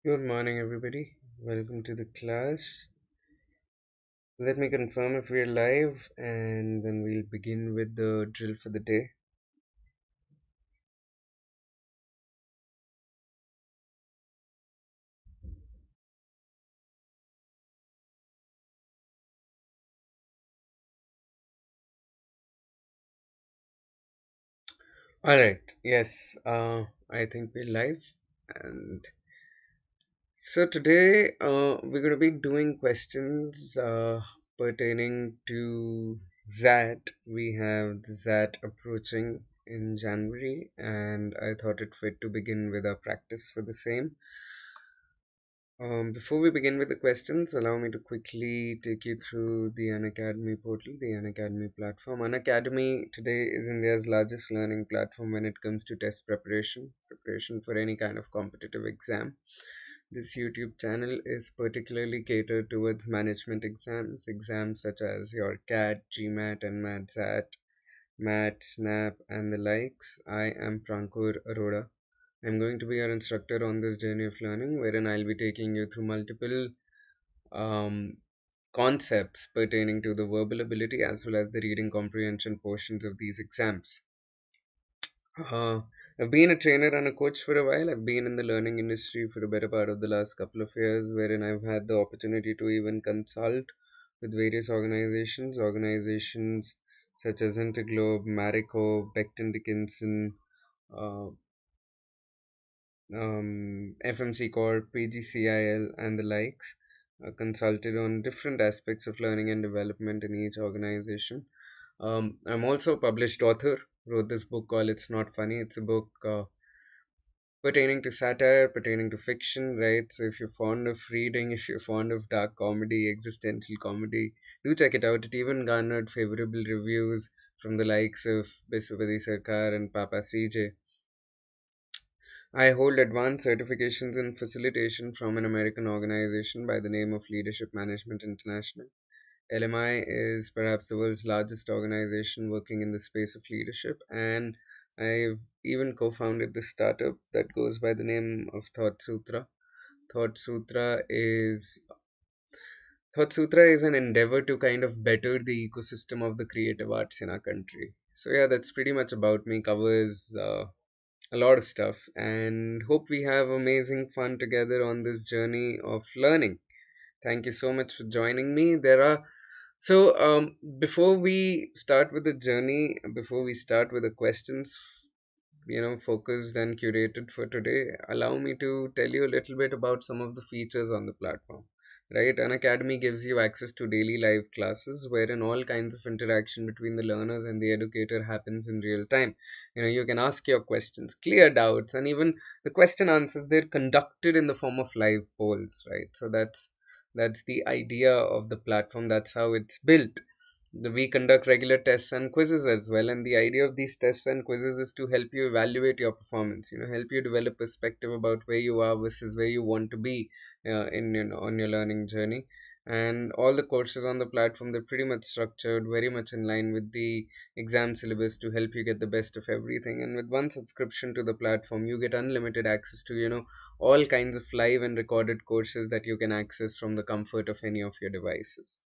Good morning, everybody. Welcome to the class. Let me confirm if we're live and then we'll begin with the drill for the day. All right. Yes, I think we're live. And so today we're going to be doing questions pertaining to ZAT. We have the ZAT approaching in January, and I thought it fit to begin with our practice for the same. Before we begin with the questions, allow me to quickly take you through the Unacademy portal, the Unacademy platform. Unacademy today is India's largest learning platform when it comes to test preparation for any kind of competitive exam. This YouTube channel is particularly catered towards management exams such as your CAT, GMAT, and MAT, SNAP, and the likes. I am Prankur Arora. I'm going to be your instructor on this journey of learning, wherein I'll be taking you through multiple um, concepts pertaining to the verbal ability as well as the reading comprehension portions of these exams. Uh, I've been a trainer and a coach for a while. I've been in the learning industry for the better part of the last couple of years, wherein I've had the opportunity to even consult with various organizations such as Interglobe, Marico, Becton Dickinson, uh, FMC Corp, PGCIL, and the likes. Consulted on different aspects of learning and development in each organization. I'm also a published author. Wrote this book called "It's Not Funny." It's a book pertaining to satire, pertaining to fiction, right? So if you're fond of reading, if you're fond of dark comedy, existential comedy, do check it out. It even garnered favorable reviews from the likes of Biswapati Sarkar and Papa CJ. I hold advanced certifications in facilitation from an American organization by the name of Leadership Management International. LMI is perhaps the world's largest organization working in the space of leadership, and I've even co founded this startup that goes by the name of Thought Sutra. Thought Sutra is Thought Sutra is an endeavor to kind of better the ecosystem of the creative arts in our country. So yeah, that's pretty much about me. Covers a lot of stuff, and hope we have amazing fun together on this journey of learning. Thank you so much for joining me. Before we start with the journey, before we start with the questions, focused and curated for today, allow me to tell you a little bit about some of the features on the platform. Right, an academy gives you access to daily live classes wherein all kinds of interaction between the learners and the educator happens in real time. You can ask your questions, clear doubts, and even the question answers, they're conducted in the form of live polls, right? So that's the idea of the platform. That's how it's built. We conduct regular tests and quizzes as well, and the idea of these tests and quizzes is to help you evaluate your performance, help you develop perspective about where you are versus where you want to be in on your learning journey. And all the courses on the platform, they're pretty much structured very much in line with the exam syllabus to help you get the best of everything. And with one subscription to the platform, you get unlimited access to all kinds of live and recorded courses that you can access from the comfort of any of your devices.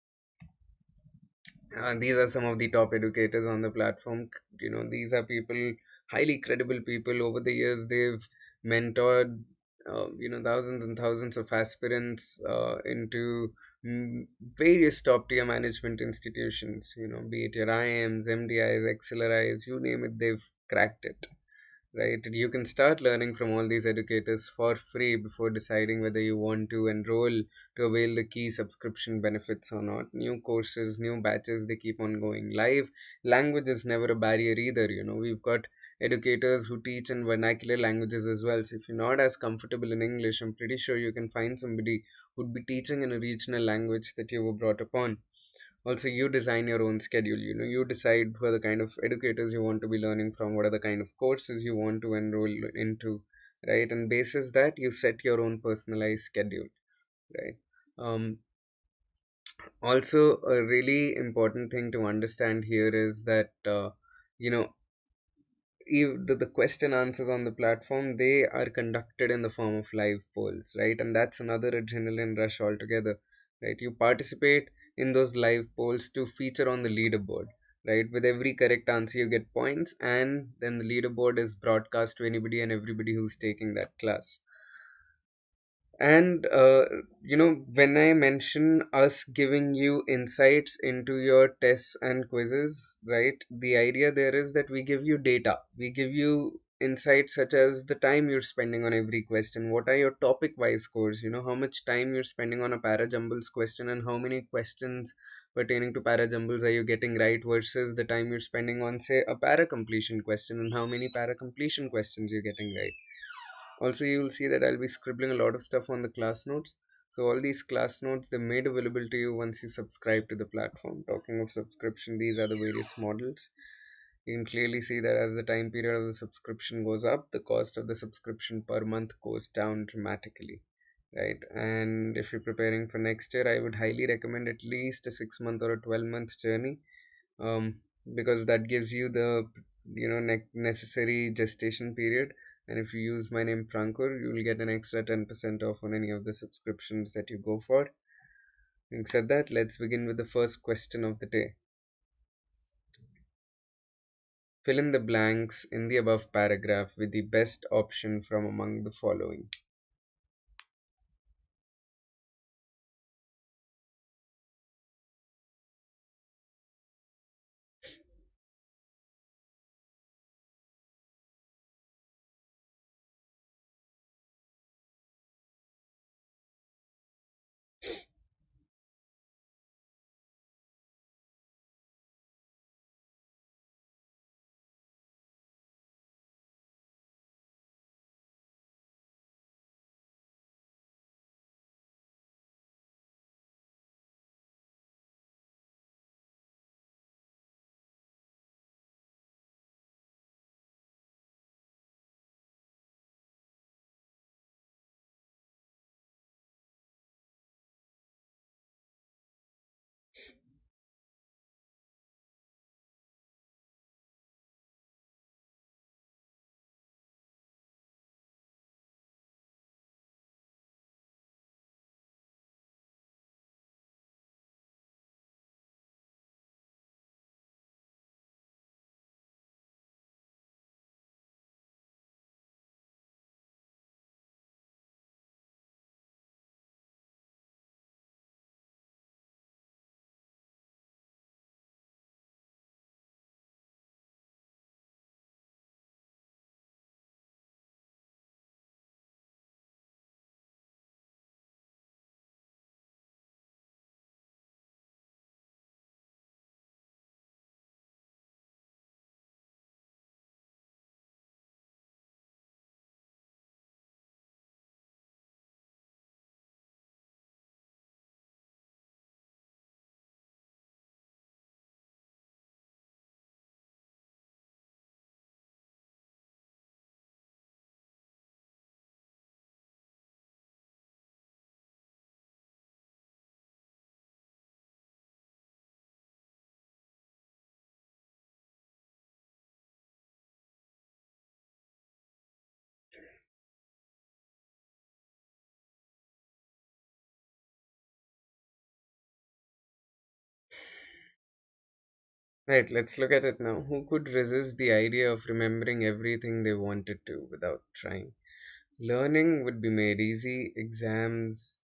These are some of the top educators on the platform. These are people, highly credible people. Over the years, they've mentored, thousands and thousands of aspirants into various top tier management institutions. Be it your IMs, MDIs, XLRIs, you name it, they've cracked it. Right, you can start learning from all these educators for free before deciding whether you want to enroll to avail the key subscription benefits or not. New courses, new batches, they keep on going live. Language is never a barrier either. We've got educators who teach in vernacular languages as well. So if you're not as comfortable in English, I'm pretty sure you can find somebody who'd be teaching in a regional language that you were brought upon. Also, you design your own schedule. You decide who are the kind of educators you want to be learning from, what are the kind of courses you want to enroll into, right? And basis that, you set your own personalized schedule, right? um, Also, a really important thing to understand here is that you know the question answers on the platform, they are conducted in the form of live polls, right? And that's another adrenaline rush altogether, right? You participate in those live polls to feature on the leaderboard, right? With every correct answer you get points, and then the leaderboard is broadcast to anybody and everybody who's taking that class. And when I mention us giving you insights into your tests and quizzes, right, the idea there is that we give you data. We give you insights such as the time you're spending on every question, what are your topic wise scores, how much time you're spending on a parajumbles question, and how many questions pertaining to parajumbles are you getting right versus the time you're spending on, say, a para completion question, and how many para completion questions you're getting right. Also, you will see that I'll be scribbling a lot of stuff on the class notes. So all these class notes, they're made available to you once you subscribe to the platform. Talking of subscription, these are the various models. You can clearly see that as the time period of the subscription goes up, the cost of the subscription per month goes down dramatically, right? And if you're preparing for next year, I would highly recommend at least a 6 month or a 12-month journey, um, because that gives you the necessary gestation period. And if you use my name Prankur, you will get an extra 10% off on any of the subscriptions that you go for. Having said that, let's begin with the first question of the day. Fill in the blanks in the above paragraph with the best option from among the following. Right, let's look at it now. Who could resist the idea of remembering everything they wanted to without trying? Learning would be made easy, exams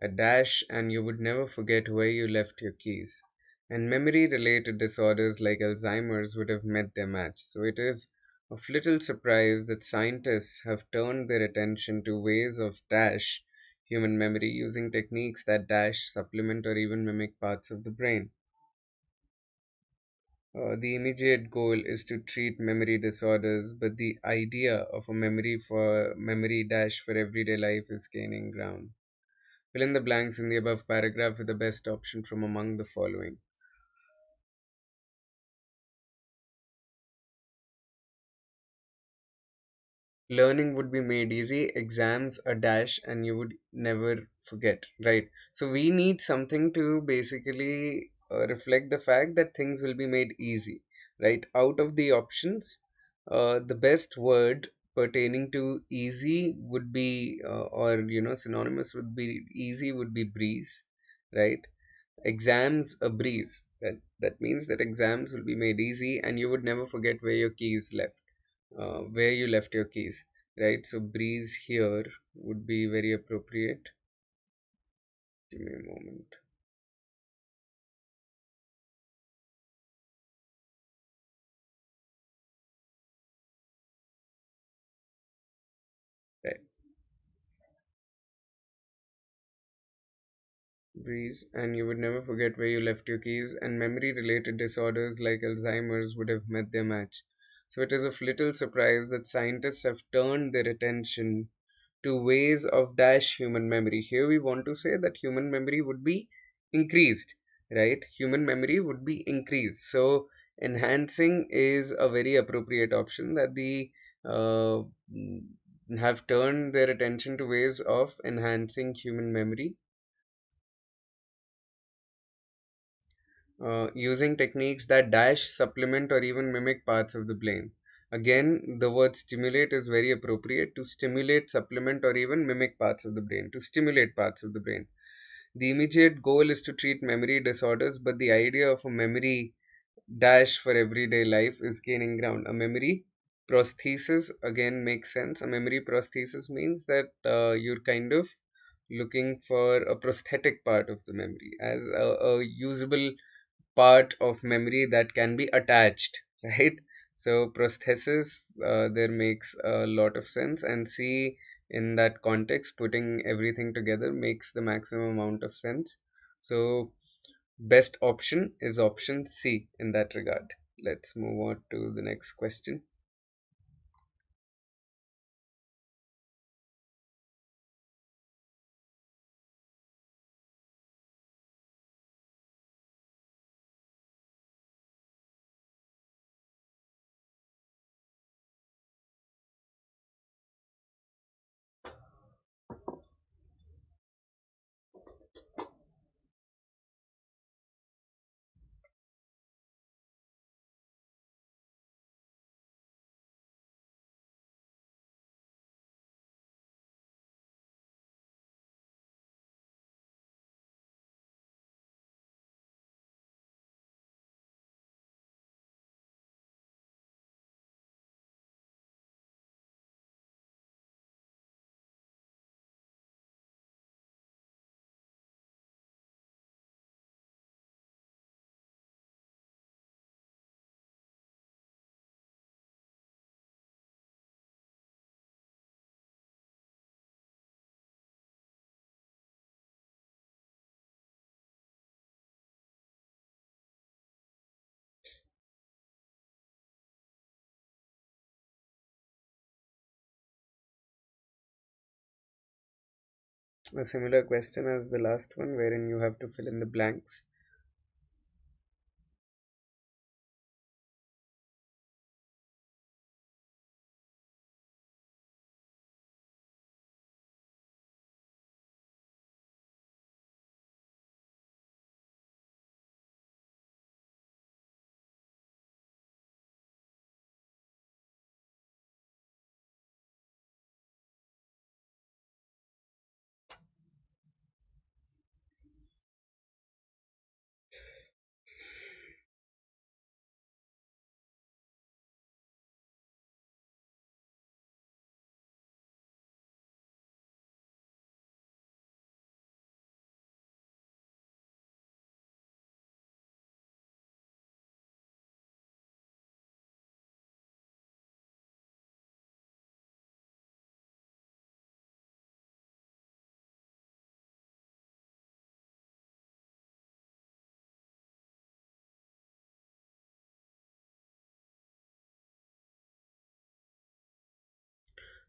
a dash, and you would never forget where you left your keys. And memory related disorders like Alzheimer's would have met their match. So it is of little surprise that scientists have turned their attention to ways of dash human memory using techniques that dash, supplement, or even mimic parts of the brain. The immediate goal is to treat memory disorders, but the idea of a memory dash for everyday life is gaining ground. Fill in the blanks in the above paragraph with the best option from among the following. Learning would be made easy, exams a dash, and you would never forget, right? So we need something to basically reflect the fact that things will be made easy, right? Out of the options, the best word pertaining to easy would be, or synonymous would be easy would be breeze, right? Exams a breeze. That means that exams will be made easy, and you would never forget where your keys left, where you left your keys, right? So breeze here would be very appropriate. Give me a moment. Right. Breeze, and you would never forget where you left your keys, and memory related disorders like Alzheimer's would have met their match. So it is of little surprise that scientists have turned their attention to ways of dash human memory. Here we want to say that human memory would be increased, right? Human memory would be increased. So enhancing is a very appropriate option, that the uh, have turned their attention to ways of enhancing human memory using techniques that dash, supplement, or even mimic parts of the brain. Again, the word stimulate is very appropriate, to stimulate, supplement, or even mimic parts of the brain, to stimulate parts of the brain. The immediate goal is to treat memory disorders, but the idea of a memory dash for everyday life is gaining ground. A memory prosthesis again makes sense. A memory prosthesis means that you're kind of looking for a prosthetic part of the memory as a usable part of memory that can be attached, right? So prosthesis there makes a lot of sense, and see, in that context, putting everything together makes the maximum amount of sense. So best option is option C in that regard. Let's move on to the next question. A similar question as the last one, wherein you have to fill in the blanks.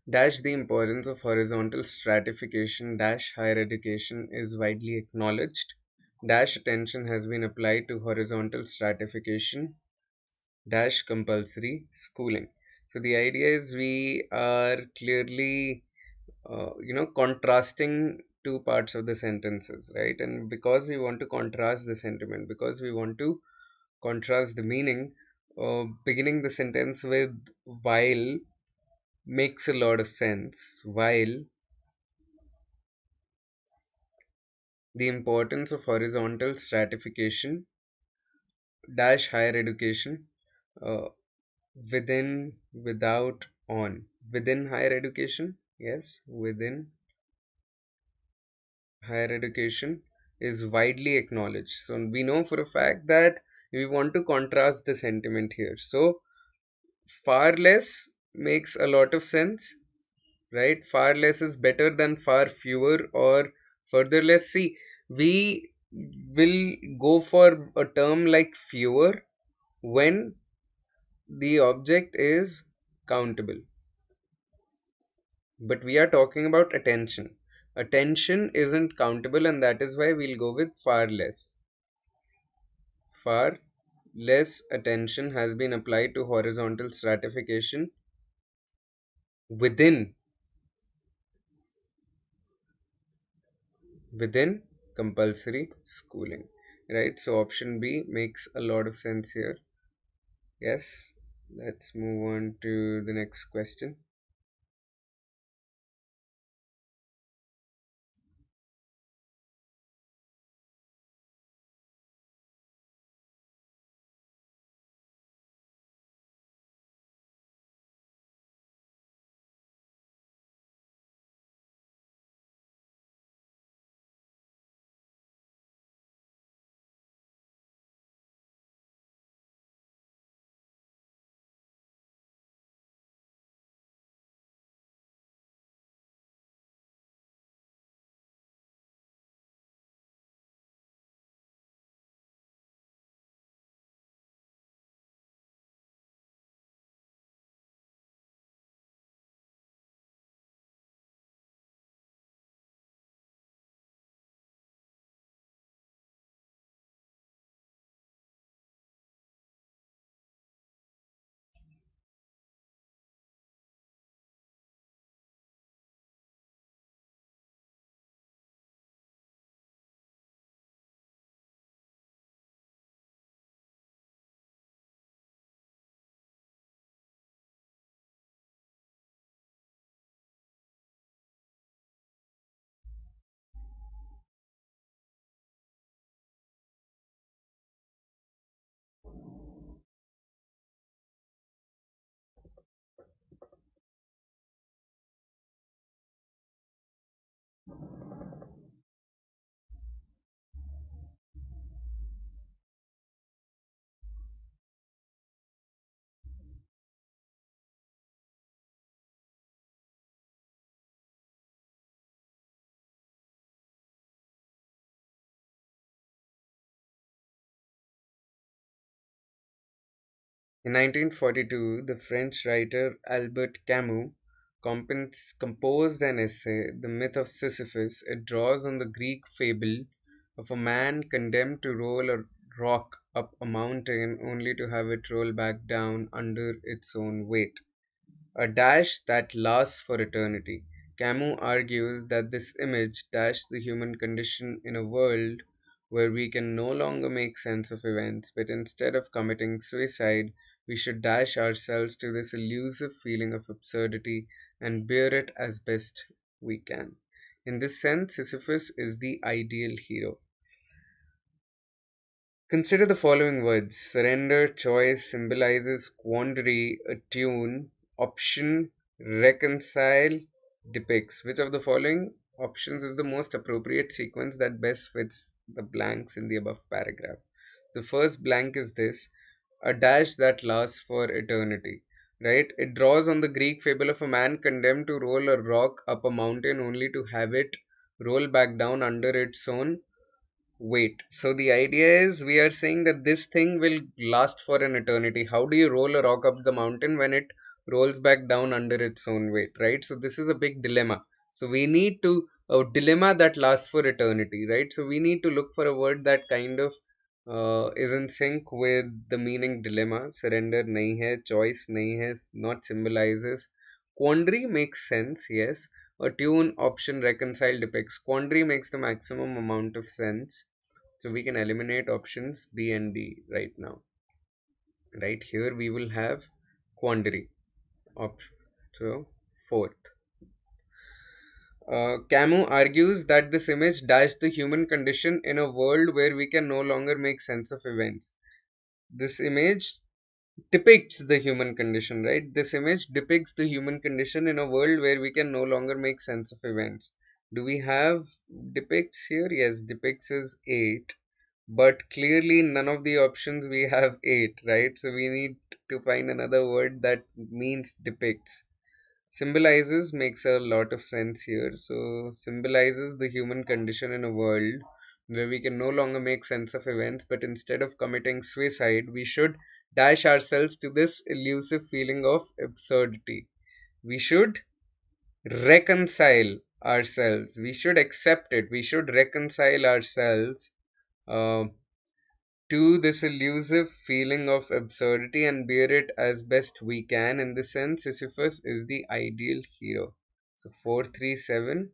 Dash the importance of horizontal stratification dash higher education is widely acknowledged. Dash attention has been applied to horizontal stratification dash compulsory schooling. So the idea is we are clearly contrasting two parts of the sentences, right? And because we want to contrast the sentiment, because we want to contrast the meaning, beginning the sentence with while makes a lot of sense. While the importance of horizontal stratification dash higher education, uh, within, without, on, within higher education, yes, within higher education is widely acknowledged. So we know for a fact that we want to contrast the sentiment here. So far less makes a lot of sense, right? Far less is better than far fewer or further less. See, we will go for a term like fewer when the object is countable. But we are talking about attention. Attention isn't countable, and that is why we'll go with far less. Far less attention has been applied to horizontal stratification within within compulsory schooling. Right? So option B makes a lot of sense here. Yes. Let's move on to the next question. In 1942, the French writer Albert Camus composed an essay, The Myth of Sisyphus. It draws on the Greek fable of a man condemned to roll a rock up a mountain only to have it roll back down under its own weight. A dash that lasts for eternity. Camus argues that this image dashed the human condition in a world where we can no longer make sense of events, but instead of committing suicide, we should dash ourselves to this elusive feeling of absurdity and bear it as best we can. In this sense, Sisyphus is the ideal hero. Consider the following words: surrender, choice, symbolizes quandary, attune, option, reconcile, depicts. Which of the following options is the most appropriate sequence that best fits the blanks in the above paragraph? The first blank is this: a dash that lasts for eternity. Right? It draws on the Greek fable of a man condemned to roll a rock up a mountain only to have it roll back down under its own wait. So the idea is we are saying that this thing will last for an eternity. How do you roll a rock up the mountain when it rolls back down under its own weight, right? So this is a big dilemma. So we need to a dilemma that lasts for eternity, right? So we need to look for a word that kind of is in sync with the meaning dilemma. Surrender nahi hai, choice nahi hai, not symbolizes. Quandary makes sense, yes. A tune option reconcile depicts. Quandary makes the maximum amount of sense. So we can eliminate options B and D right now. Right here we will have quandary option. So fourth, Camus argues that this image dashed the human condition in a world where we can no longer make sense of events. This image depicts the human condition, right? This image depicts the human condition in a world where we can no longer make sense of events. Do we have depicts here? Yes, depicts is 8, but clearly none of the options we have 8, right? So we need to find another word that means depicts. Symbolizes makes a lot of sense here. So symbolizes the human condition in a world where we can no longer make sense of events, but instead of committing suicide, we should dash ourselves to this elusive feeling of absurdity. We should reconcile ourselves. We should accept it. We should reconcile ourselves uh, to this elusive feeling of absurdity and bear it as best we can. In this sense, Sisyphus is the ideal hero. So 437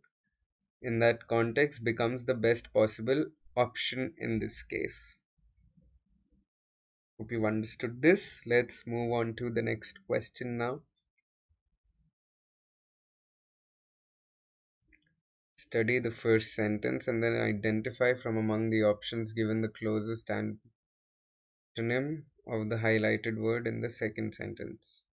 in that context becomes the best possible option in this case. Hope you understood this. Let's move on to the next question now. Study the first sentence and then identify from among the options given the closest antonym of the highlighted word in the second sentence.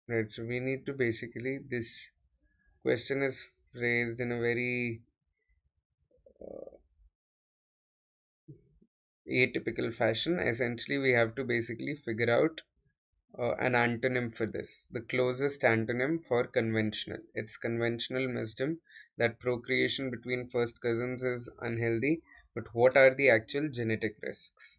Right, so we need to basically, this question is phrased in a very atypical fashion. Essentially, we have to basically figure out an antonym for this. The closest antonym for conventional. It's conventional wisdom that procreation between first cousins is unhealthy, but what are the actual genetic risks?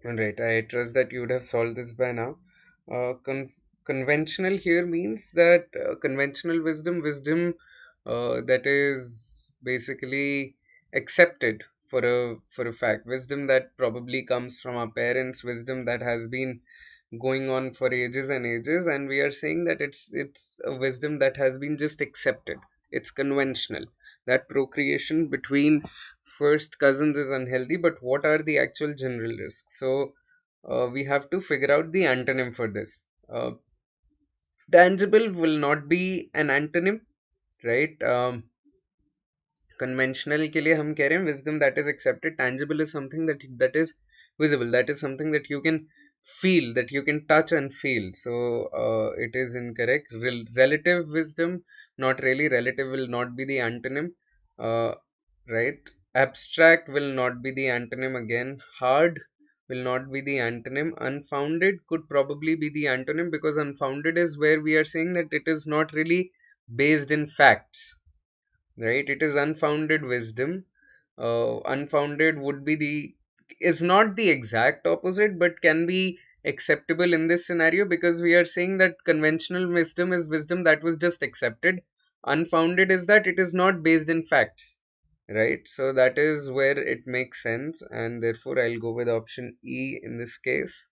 Alright, I trust that you would have solved this by now. Conventional here means that conventional wisdom, that is basically accepted for a fact, wisdom that probably comes from our parents, wisdom that has been going on for ages and ages, and we are saying that it's a wisdom that has been just accepted. It's conventional that procreation between first cousins is unhealthy, but what are the actual general risks? So we have to figure out the antonym for this. Tangible will not be an antonym, right? Conventional के लिए हम कह रहे हैं wisdom that is accepted. Tangible is something that is visible, that is something that you can feel, that you can touch and feel. So it is incorrect. Relative wisdom, not really. Relative will not be the antonym. Uh, right. Abstract will not be the antonym again. Hard will not be the antonym. Unfounded could probably be the antonym, because unfounded is where we are saying that it is not really based in facts, right? It is unfounded wisdom. Unfounded would be the, is not the exact opposite, but can be acceptable in this scenario, because we are saying that conventional wisdom is wisdom that was just accepted. Unfounded is that it is not based in facts, right? So that is where it makes sense, and therefore I'll go with option E in this case.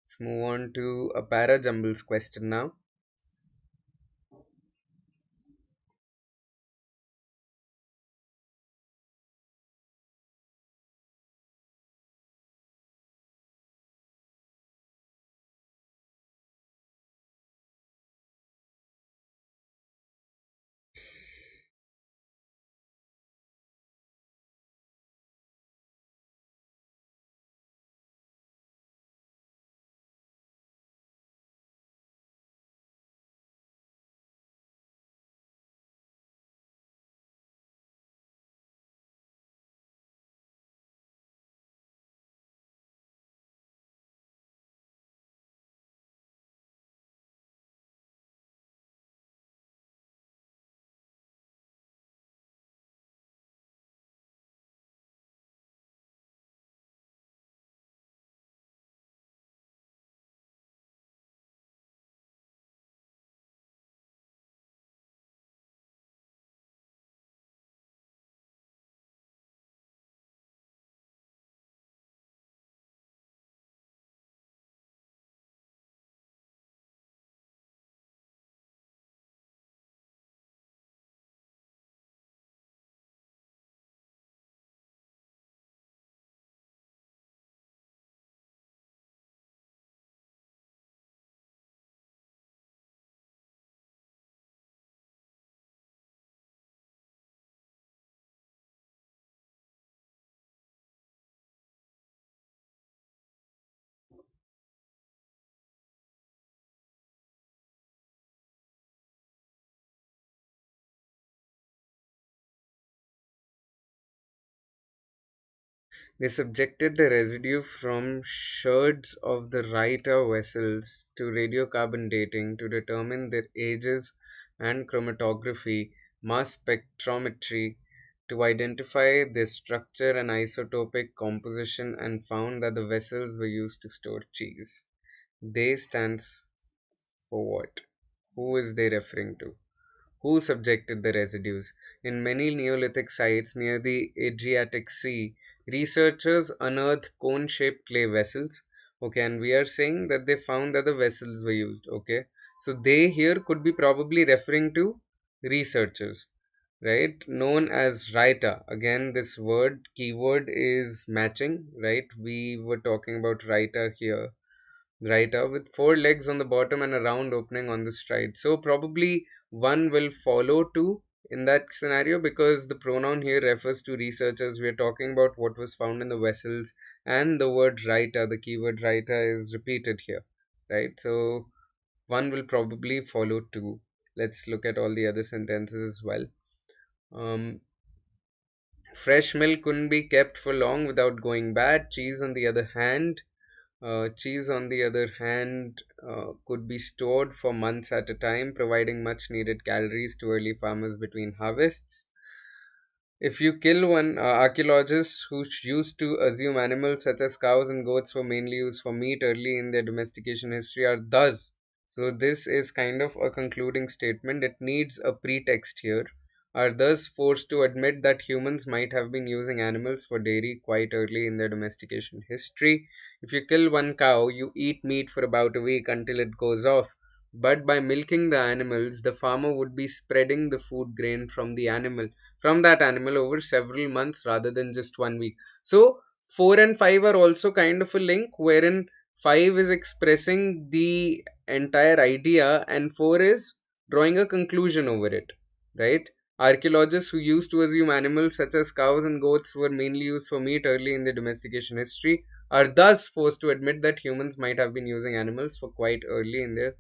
Let's move on to a para jumbles question now. They subjected the residue from sherds of the Rita vessels to radiocarbon dating to determine their ages and chromatography, mass spectrometry to identify their structure and isotopic composition, and found that the vessels were used to store cheese. They stands for what? Who is they referring to? Who subjected the residues? In many Neolithic sites near the Adriatic Sea, researchers unearthed cone shaped clay vessels. Okay, and we are saying that they found that the vessels were used. Okay, so they here could be probably referring to researchers, right? Known as Raita. Again, this word keyword is matching, right? We were talking about Raita here, writer with four legs on the bottom and a round opening on the stride. So probably one will follow two in that scenario, because the pronoun here refers to researchers. We are talking about what was found in the vessels, and the word writer, the keyword writer, is repeated here, right? So one will probably follow two. Let's look at all the other sentences as well. Um, Fresh milk couldn't be kept for long without going bad. Cheese, on the other hand, could be stored for months at a time, providing much needed calories to early farmers between harvests. If you kill one, archaeologists who used to assume animals such as cows and goats were mainly used for meat early in their domestication history are thus. So, this is kind of a concluding statement. It needs a pretext here. Are thus forced to admit that humans might have been using animals for dairy quite early in their domestication history. If you kill one cow, you eat meat for about a week until it goes off. But by milking the animals, the farmer would be spreading the food grain from that animal over several months rather than just 1 week. So 4 and 5 are also kind of a link, wherein 5 is expressing the entire idea and 4 is drawing a conclusion over it, right? Archaeologists who used to assume animals such as cows and goats were mainly used for meat early in their domestication history are thus forced to admit that humans might have been using animals for quite early in their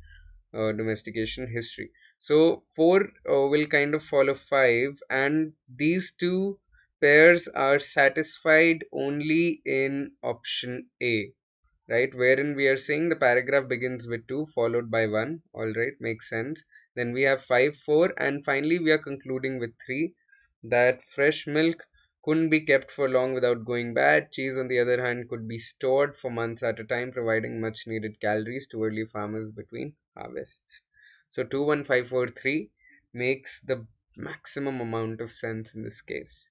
domestication history. So four will kind of follow five, and these two pairs are satisfied only in option A, right? Wherein we are saying the paragraph begins with 2 followed by 1. All right, makes sense. Then we have 5, 4, and finally we are concluding with 3, that fresh milk couldn't be kept for long without going bad. Cheese, on the other hand, could be stored for months at a time, providing much needed calories to early farmers between harvests. So 21543 makes the maximum amount of sense in this case.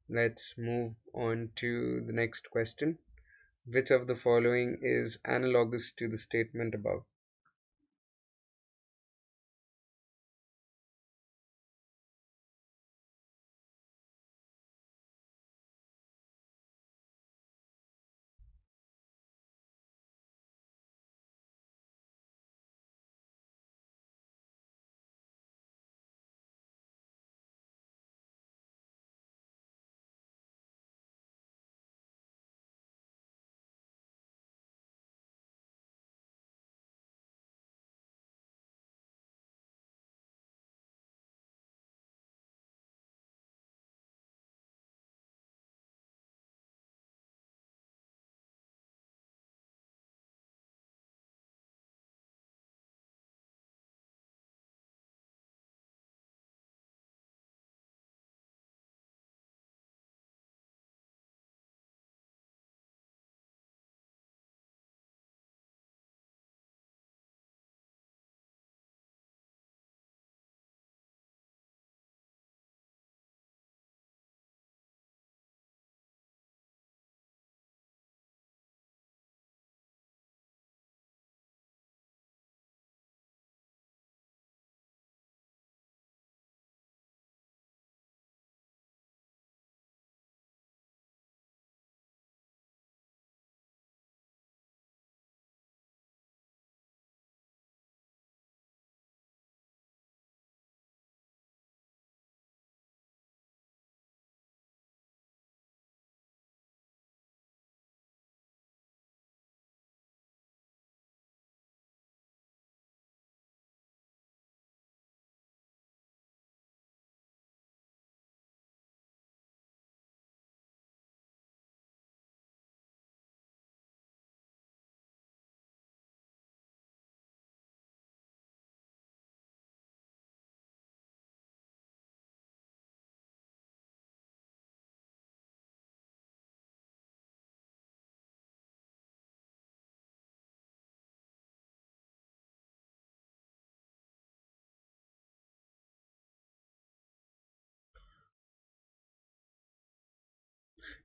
Let's move on to the next question. Which of the following is analogous to the statement above?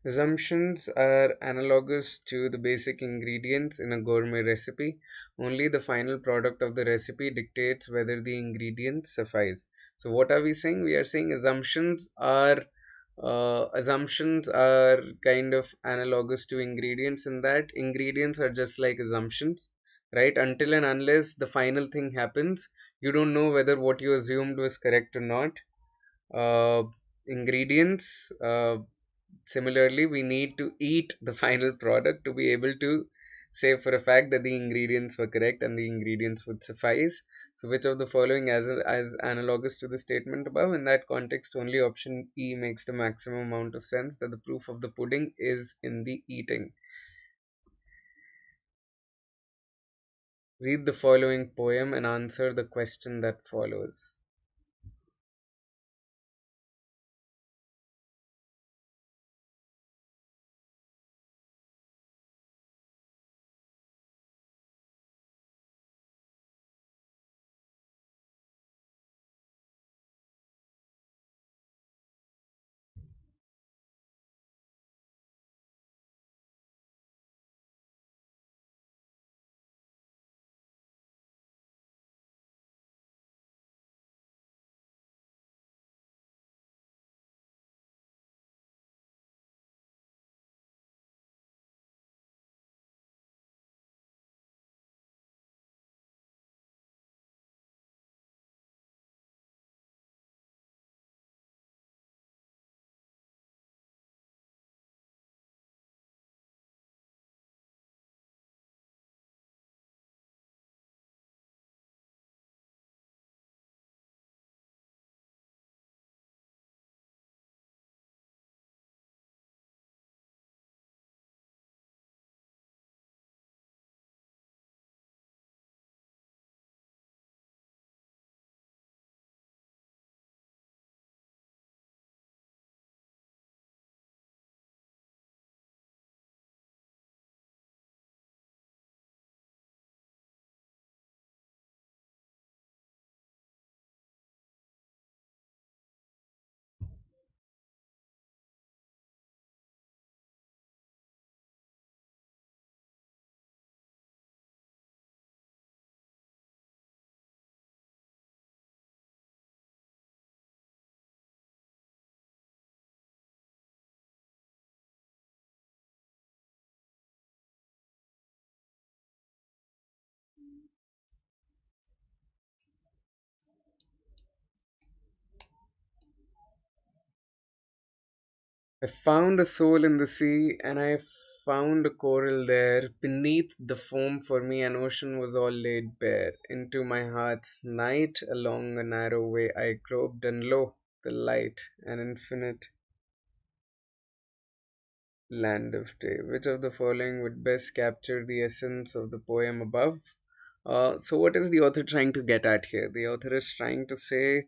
Assumptions are analogous to the basic ingredients in a gourmet recipe. Only the final product of the recipe dictates whether the ingredients suffice. So, what are we saying? We are saying assumptions are kind of analogous to ingredients in that ingredients are just like assumptions, right? Until and unless the final thing happens, you don't know whether what you assumed was correct or not. uh, Ingredients, similarly, we need to eat the final product to be able to say for a fact that the ingredients were correct and the ingredients would suffice. So which of the following as analogous to the statement above? In that context, only option E makes the maximum amount of sense, that the proof of the pudding is in the eating. Read the following poem and answer the question that follows. I found a soul in the sea, and I found a coral there. Beneath the foam for me, an ocean was all laid bare. Into my heart's night, along a narrow way I groped, and lo, the light, an infinite land of day. Which of the following would best capture the essence of the poem above? So, what is the author trying to get at here? The author is trying to say,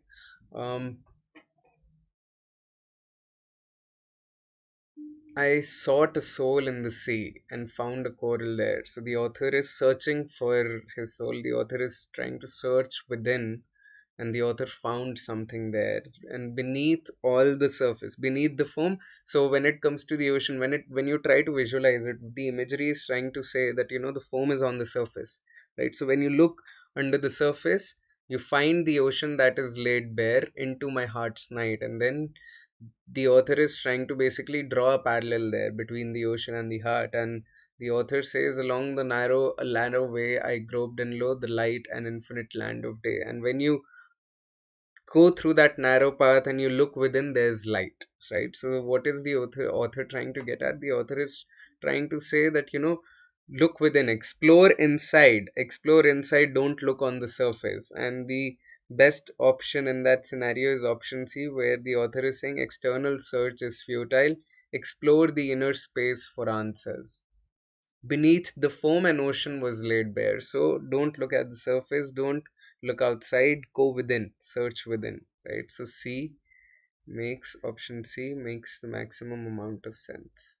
um, I sought a soul in the sea and found a coral there. So the author is searching for his soul. The author is trying to search within, and the author found something there. And beneath all the surface, beneath the foam. So when it comes to the ocean, when you try to visualize it, the imagery is trying to say that the foam is on the surface, right? So when you look under the surface, you find the ocean that is laid bare into my heart's night, and then the author is trying to basically draw a parallel there between the ocean and the heart. And the author says, along the narrow way I groped, and lo, the light and infinite land of day. And when you go through that narrow path and you look within, there's light, right? So what is the author trying to get at? The author is trying to say that, look within, explore inside, don't look on the surface. And the best option in that scenario is option C, where the author is saying external search is futile, explore the inner space for answers. Beneath the foam, an ocean was laid bare. So don't look at the surface, don't look outside, go within, search within, right? So option C makes the maximum amount of sense.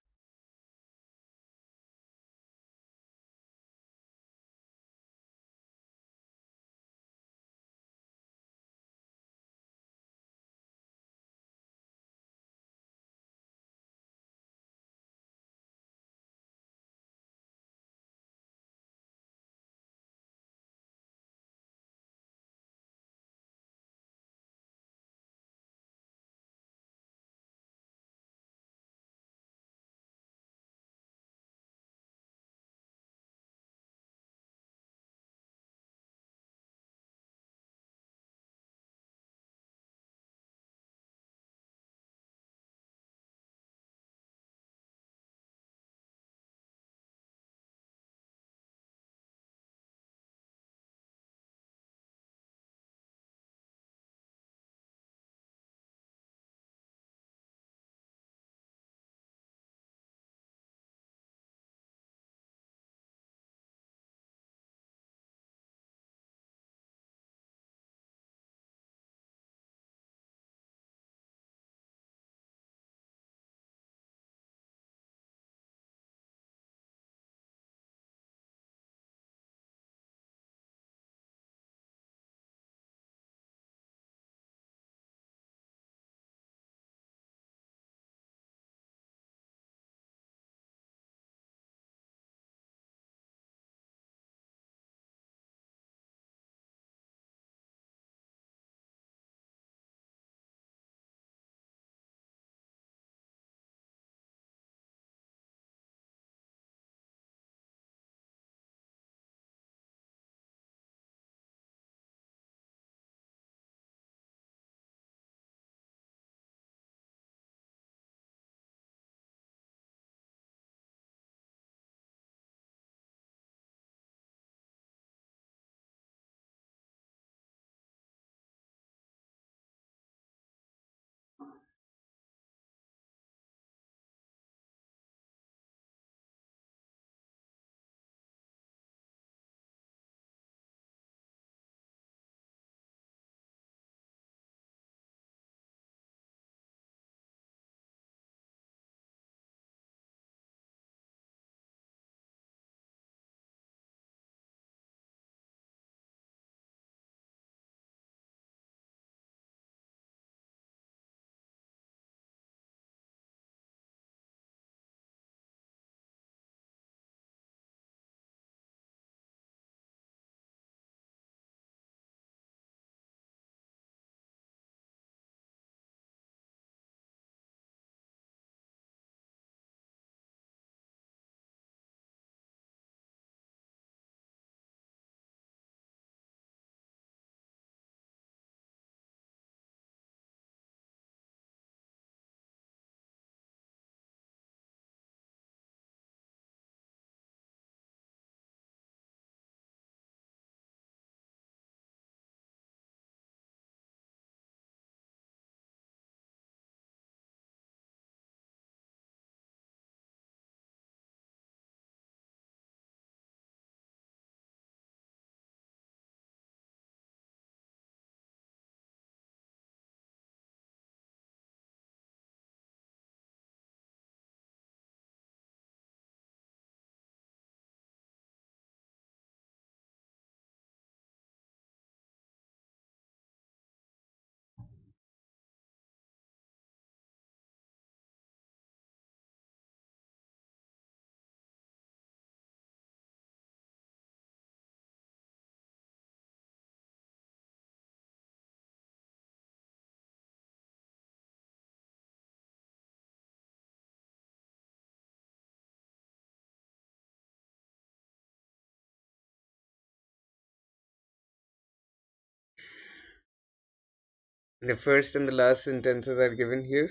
The first and the last sentences are given here.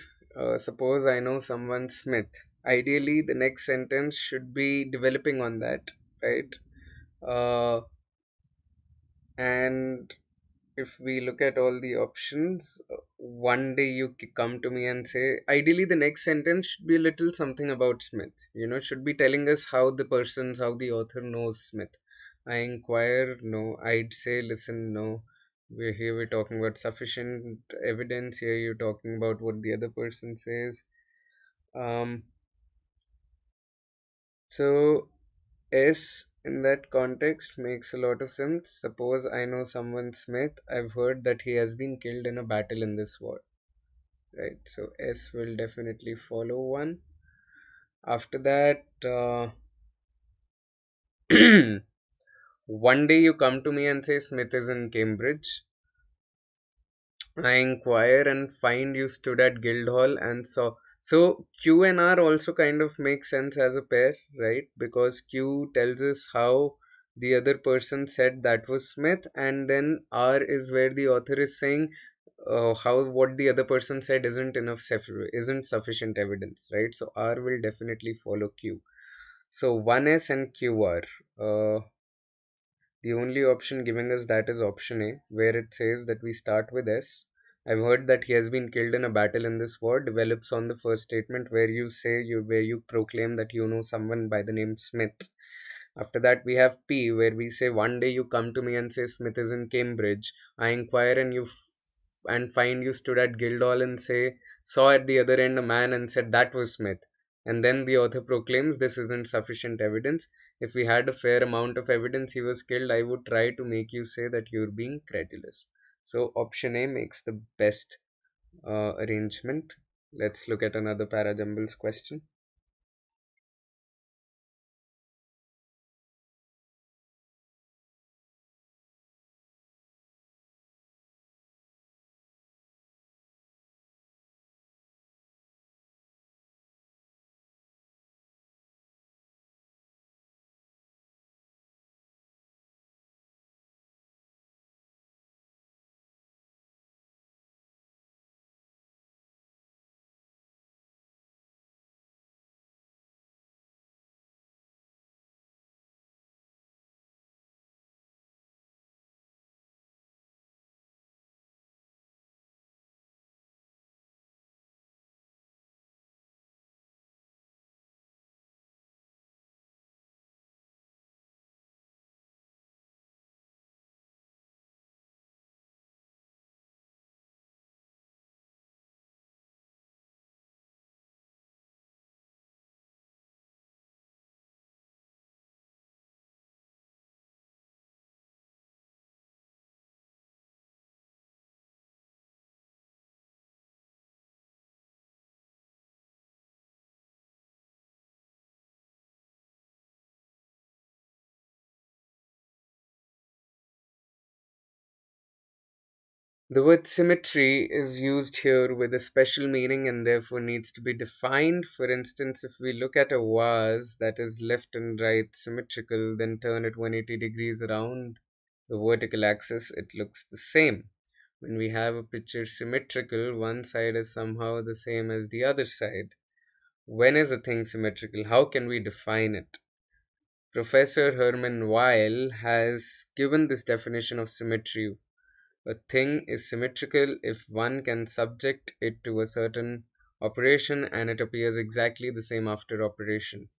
Suppose I know someone Smith. Ideally, the next sentence should be developing on that, right? Uh, and if we look at all the options, one day you come to me and say, ideally, the next sentence should be a little something about Smith. Should be telling us how the author knows Smith. I inquire, no. I'd say, listen, no. We're talking about sufficient evidence. Here you're talking about what the other person says. Um, so S in that context makes a lot of sense. Suppose I know someone Smith. I've heard that he has been killed in a battle in this war. Right. So S will definitely follow one. After that, one day you come to me and say Smith is in Cambridge. I inquire and find you stood at Guildhall and saw. So Q and R also kind of make sense as a pair, right? Because Q tells us how the other person said that was Smith, and then R is where the author is saying how what the other person said isn't sufficient evidence, right? So R will definitely follow Q. So 1S and QR. The only option giving us that is option A, where it says that we start with S. I've heard that he has been killed in a battle in this war, develops on the first statement where you proclaim that you know someone by the name Smith. After that, we have P, where we say one day you come to me and say Smith is in Cambridge. I inquire and find you stood at Guildhall and say saw at the other end a man and said that was Smith. And then the author proclaims this isn't sufficient evidence. If we had a fair amount of evidence he was killed, I would try to make you say that you're being credulous. So option A makes the best arrangement. Let's look at another parajumbles question. The word symmetry is used here with a special meaning and therefore needs to be defined. For instance, if we look at a vase that is left and right symmetrical, then turn it 180 degrees around the vertical axis, it looks the same. When we have a picture symmetrical, one side is somehow the same as the other side. When is a thing symmetrical? How can we define it? Professor Herman Weil has given this definition of symmetry. A thing is symmetrical if one can subject it to a certain operation and it appears exactly the same after operation.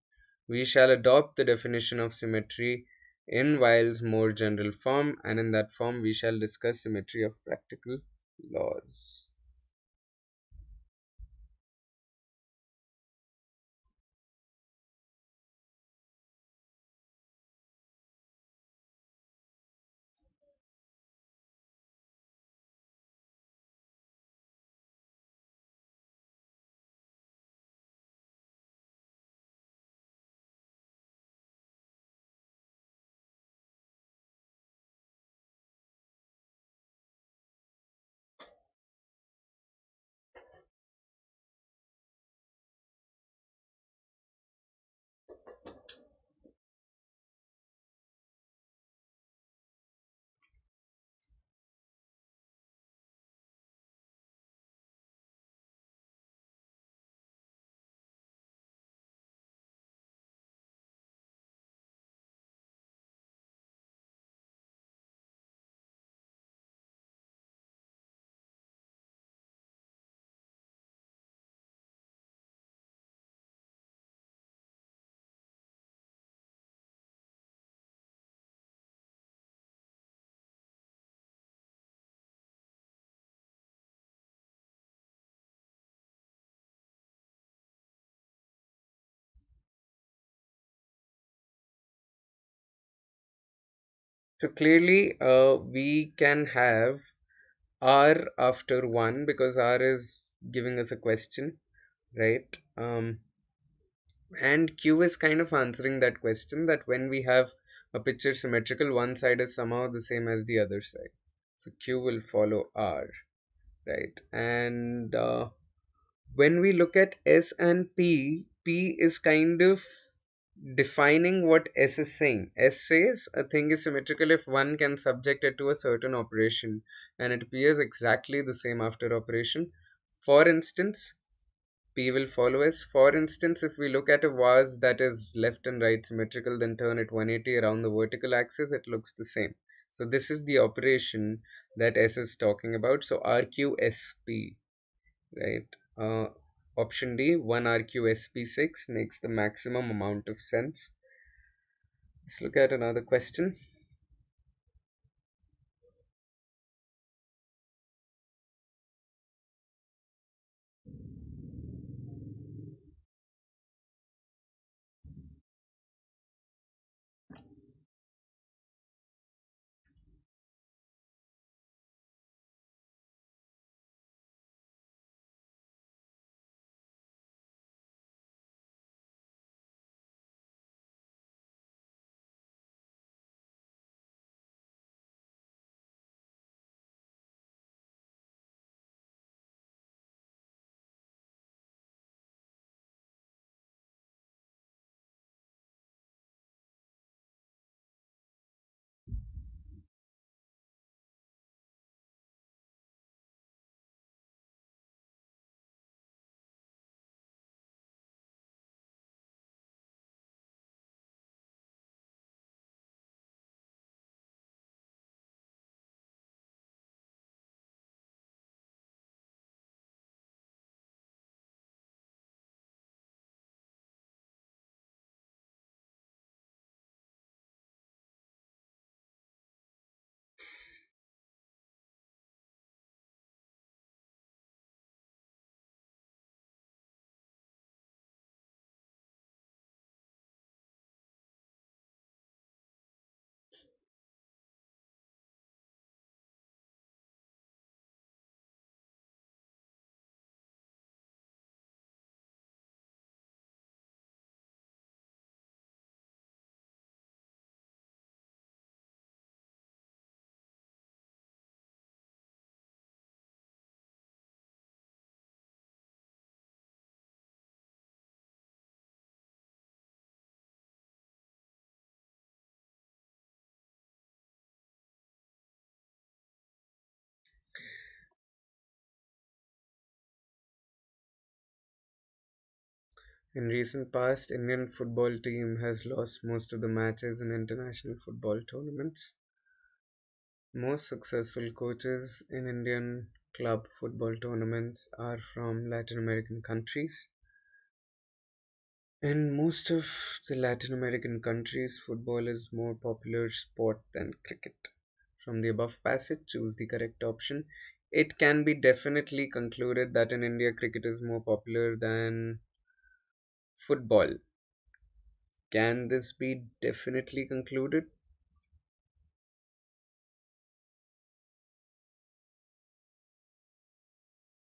We shall adopt the definition of symmetry in Weil's more general form, and in that form we shall discuss symmetry of practical laws. So clearly, we can have R after 1 because R is giving us a question, right? And Q is kind of answering that question, that when we have a picture symmetrical, one side is somehow the same as the other side. So Q will follow R, right? And when we look at S and P, P is kind of defining what S is saying. S says a thing is symmetrical if one can subject it to a certain operation and it appears exactly the same after operation. For instance, P will follow S. For instance, if we look at a vase that is left and right symmetrical, then turn it 180 around the vertical axis, it looks the same. So this is the operation that S is talking about. So RQSP, right? Option D, 1 RQSP6 makes the maximum amount of sense. Let's look at another question. In recent past, Indian football team has lost most of the matches in international football tournaments. Most successful coaches in Indian club football tournaments are from Latin American countries. In most of the Latin American countries, football is more popular sport than cricket. From the above passage, choose the correct option. It can be definitely concluded that in India, cricket is more popular than football. Can this be definitely concluded?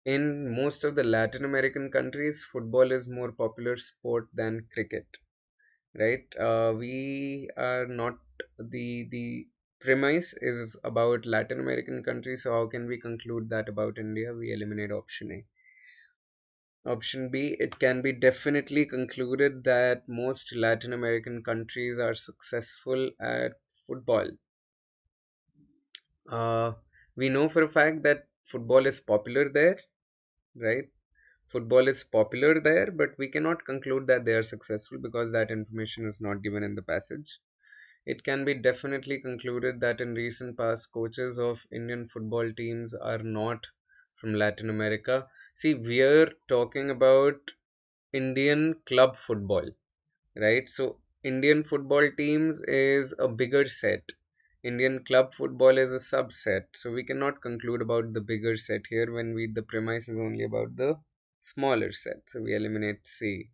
In most of the Latin American countries, football is more popular sport than cricket, right? We are not, the premise is about Latin American countries, so how can we conclude that about India? We eliminate option A. Option B, it can be definitely concluded that most Latin American countries are successful at football. Uh, we know for a fact that football is popular there, right? Football is popular there, but we cannot conclude that they are successful because that information is not given in the passage. It can be definitely concluded that in recent past, coaches of Indian football teams are not from Latin America. See, we are talking about Indian club football, right? So, Indian football teams is a bigger set. Indian club football is a subset. So, we cannot conclude about the bigger set here when the premise is only about the smaller set. So, we eliminate C.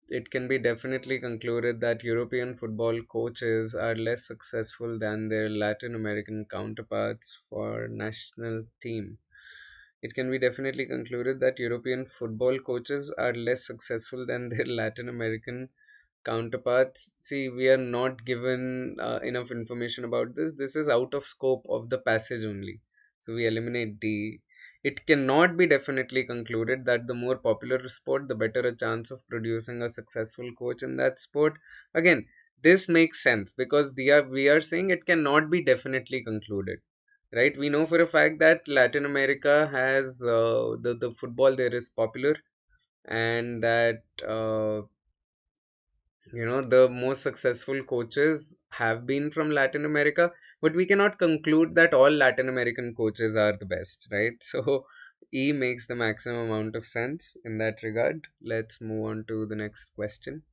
it can be definitely concluded that European football coaches are less successful than their Latin American counterparts for national team. It can be definitely concluded that European football coaches are less successful than their Latin American counterparts. See, we are not given enough information about this. This is out of scope of the passage only. So we eliminate D. It cannot be definitely concluded that the more popular sport, the better a chance of producing a successful coach in that sport. Again, this makes sense because we are saying it cannot be definitely concluded, right? We know for a fact that Latin America has the football there is popular, and that the most successful coaches have been from Latin America, but we cannot conclude that all Latin American coaches are the best, right? So E makes the maximum amount of sense in that regard. Let's move on to the next question.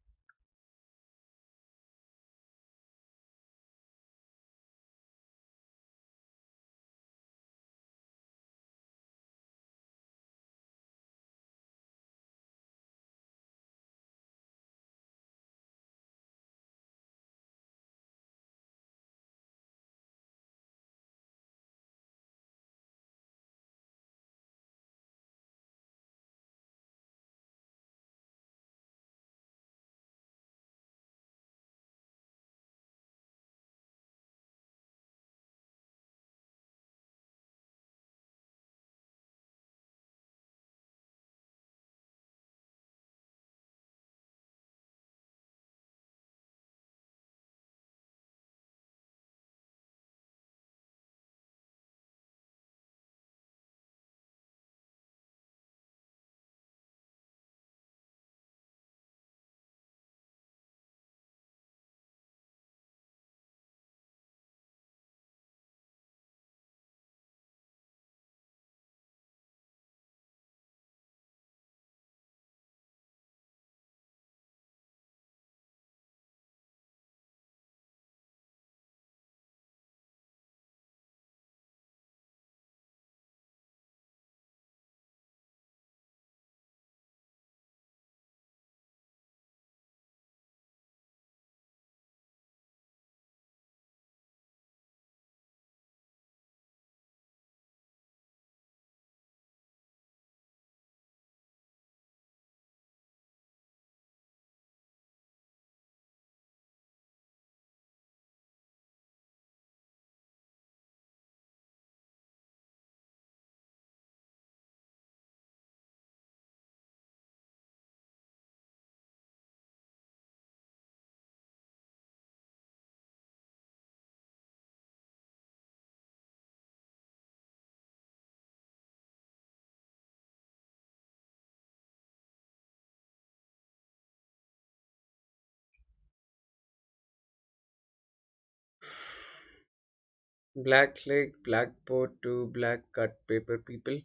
Black lake, black boat, two black cut paper people.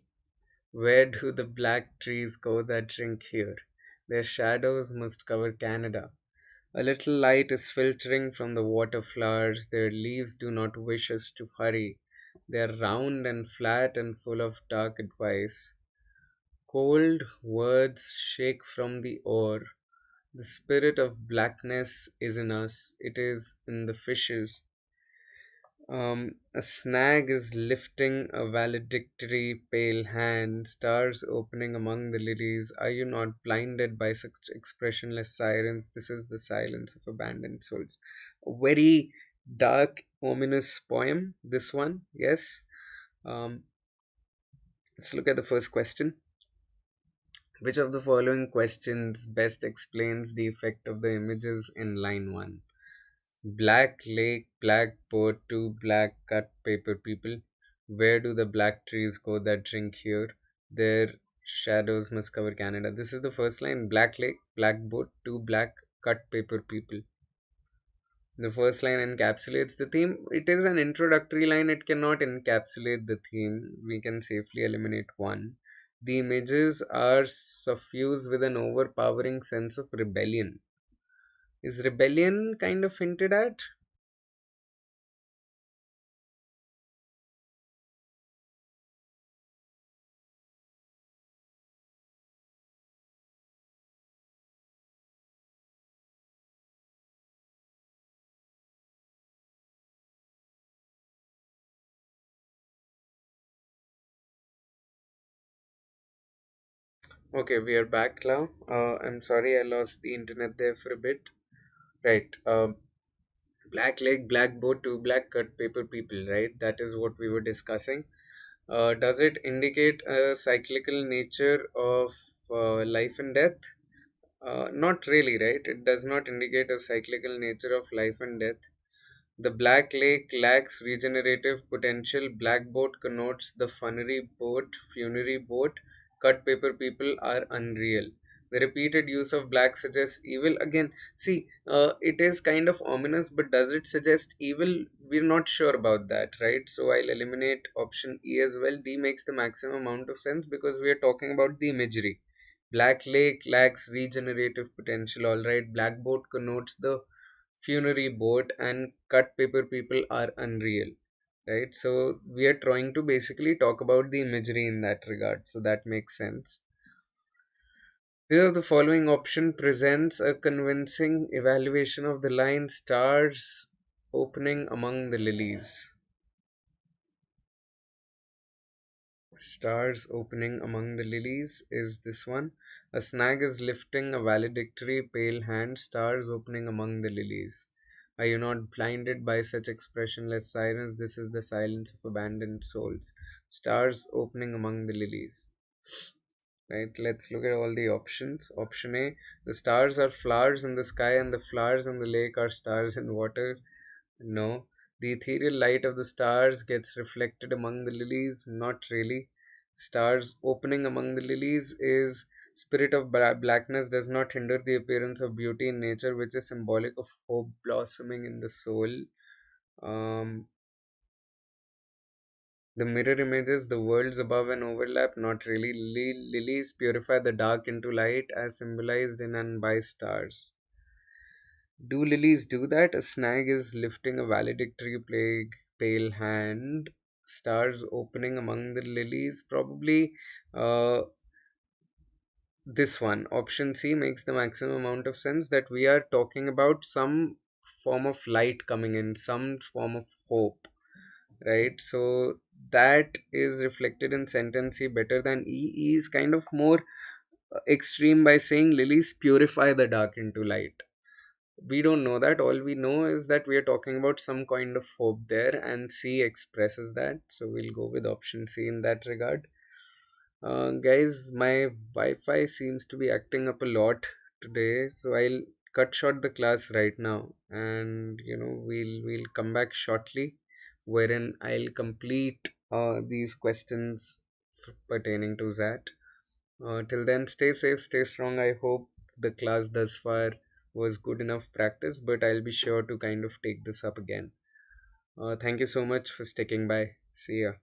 Where do the black trees go that drink here? Their shadows must cover Canada. A little light is filtering from the water flowers. Their leaves do not wish us to hurry. They are round and flat and full of dark advice. Cold words shake from the ore. The spirit of blackness is in us. It is in the fishes. A snag is lifting a valedictory pale hand, stars opening among the lilies. Are you not blinded by such expressionless sirens? This is the silence of abandoned souls. A very dark, ominous poem, this one, yes. Um, let's look at the first question. Which of the following questions best explains the effect of the images in line 1? Black lake, black boat, two black cut paper people. Where do the black trees go that drink here? Their shadows must cover Canada. This is the first line. Black lake, black boat, two black cut paper people. The first line encapsulates the theme. It is an introductory line. It cannot encapsulate the theme. We can safely eliminate one. The images are suffused with an overpowering sense of rebellion. Is rebellion kind of hinted at? Okay, we are back now. I'm sorry I lost the internet there for a bit. Right. Black leg, black boat, two black cut paper people, right? That is what we were discussing. Does it indicate a cyclical nature of life and death? Not really, right? It does not indicate a cyclical nature of life and death. The black lake lacks regenerative potential. Black boat connotes the funerary boat. Cut paper people are unreal. The repeated use of black suggests evil. Again, see, it is kind of ominous, but does it suggest evil? We're not sure about that, right? So I'll eliminate option E as well. D makes the maximum amount of sense because we are talking about the imagery. Black lake lacks regenerative potential. All right, black boat connotes the funerary boat, and cut paper people are unreal, right? So we are trying to basically talk about the imagery in that regard, so that makes sense. Here the following option presents a convincing evaluation of the line stars opening among the lilies. Stars opening among the lilies is this one. A snag is lifting a valedictory pale hand, stars opening among the lilies. Are you not blinded by such expressionless silence? This is the silence of abandoned souls. Stars opening among the lilies. Right, let's look at all the options. Option A, the stars are flowers in the sky and the flowers in the lake are stars in water. No. The ethereal light of the stars gets reflected among the lilies. Not really. Stars opening among the lilies is spirit of blackness does not hinder the appearance of beauty in nature, which is symbolic of hope blossoming in the soul. Um, the mirror images, the worlds above and overlap. Not really. Lilies purify the dark into light, as symbolized in and by stars. Do lilies do that? A snag is lifting a valedictory plague, pale hand, stars opening among the lilies. Probably uh, this one. Option C makes the maximum amount of sense that we are talking about some form of light coming in, some form of hope, right? So that is reflected in sentence C better than E. E is kind of more extreme by saying lilies purify the dark into light. We don't know that. All we know is that we are talking about some kind of hope there, and C expresses that. So we'll go with option C in that regard. Guys, my Wi-Fi seems to be acting up a lot today, so I'll cut short the class right now, and we'll come back shortly, wherein I'll complete these questions pertaining to that. Till then, stay safe, stay strong. I hope the class thus far was good enough practice, but I'll be sure to kind of take this up again. Thank you so much for sticking by. See ya.